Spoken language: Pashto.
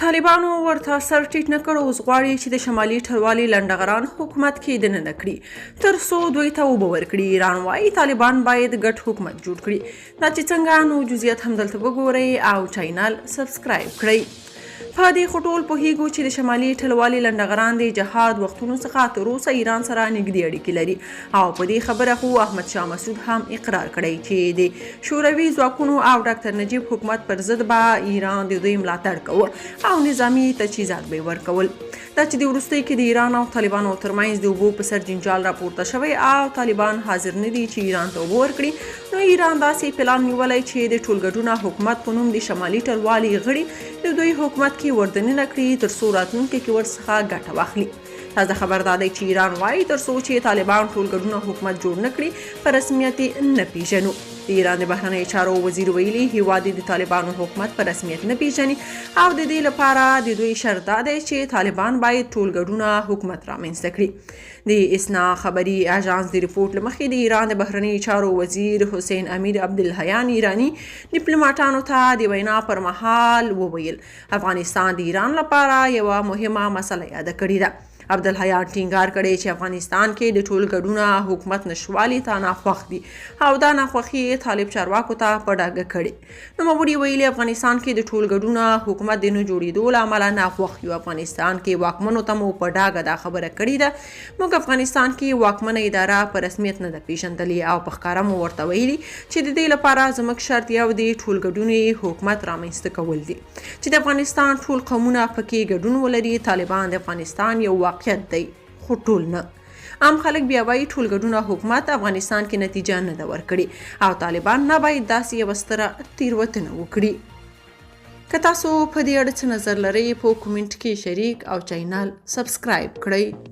طالبانو ورته سر ټیټ نه کړ، اوس غواړي چې د شمالي ټلوالې لنډغران حکومت کې دننه کړي تر څو دوی ته اوبه ورکړي. ایران وایي طالبان باید ګډ حکومت جوړ کړي. دا چې څنګه، نو جزئیات هم دلته وګورئ او چینل سبسکرایب کړئ. په دې خو ټول پوهیږو چې د شمالي ټلوالې لنډغران د جهاد وختونو څخه تر اوسه ایران سره نږدې اړیکې لري، او په دې خبره خو احمد شاه مسعود هم اقرار کړی چې د شوروي ځواکونو او ډاکټر نجیب حکومت پر ضد به ایران د دوی ملاتړ کوه او نظامي تجهیزات به ورکول. دا چې د وروستیو کې د ایران او طالبانو ترمنځ د اوبو په سر جنجال راپورته شوی او طالبان حاضر نه دي چې ایران ته اوبه ورکړي، نو ایران داسې پلان نیولی چې د ټولګډونه حکومت په نوم د شمالي ټلوالې غړي د دوی حکومت کې وردننه کړي تر څو راتلونکي کې ورڅخه ګټه واخلي. تازه خبر دا دی چې ایران وایي تر څو چې طالبان ټولګډونه حکومت جوړ نه کړي په رسمیت نه پیژنو. د ایران د بهرنیو چارو وزیر ویلي هیواد د طالبانو حکومت په رسمیت نه پیژني او د دې لپاره د دوی شرط دا دی چې طالبان باید ټولګډونه حکومت رامنځته کړي. د اسنا خبري اژانس د ریپورت له مخې د ایران د بهرنیو چارو وزیر حسین امیر عبدالحیان ایرانی ډیپلوماټانو ته د وینا پر مهال وویل افغانستان د ایران لپاره یوه مهمه مسله یاده کړې ده. عبدالحیان ټینګار کړی چې افغانستان کې د ټولګډونه حکومت نشوالي ته ناخوښ دي او دا ناخوښي طالب چارواکو ته په ډاګه کړي. نوموړي ویلي افغانستان کې د ټولګډونه حکومت د نه جوړېدو له امله ناخوښ یو. افغانستان کې واکمنو ته مو په ډاګه دا خبره کړې ده. موږ افغانستان کې واکمنه اداره په رسمیت نه ده پیژندلې او په ښکاره مو ورته ویلي چې د دې لپاره زموږ شرط یو د ټولګډونې حکومت رامنځته کول دي چې د افغانستان ټول قومونه پکې ګډون ولري. طالبان د افغانستان یو واقعیت دی خو ټول نه. عام خلک بیا وایي ټولګډونه حکومت افغانستان کې نتیجه نه ده ورکړې او طالبان نه باید داسې یوه ستره تیروتنه وکړي. که تاسو په دې اړه څه نظر لرئ په کومنټ کې شریک او چینل سبسکرایب کړئ.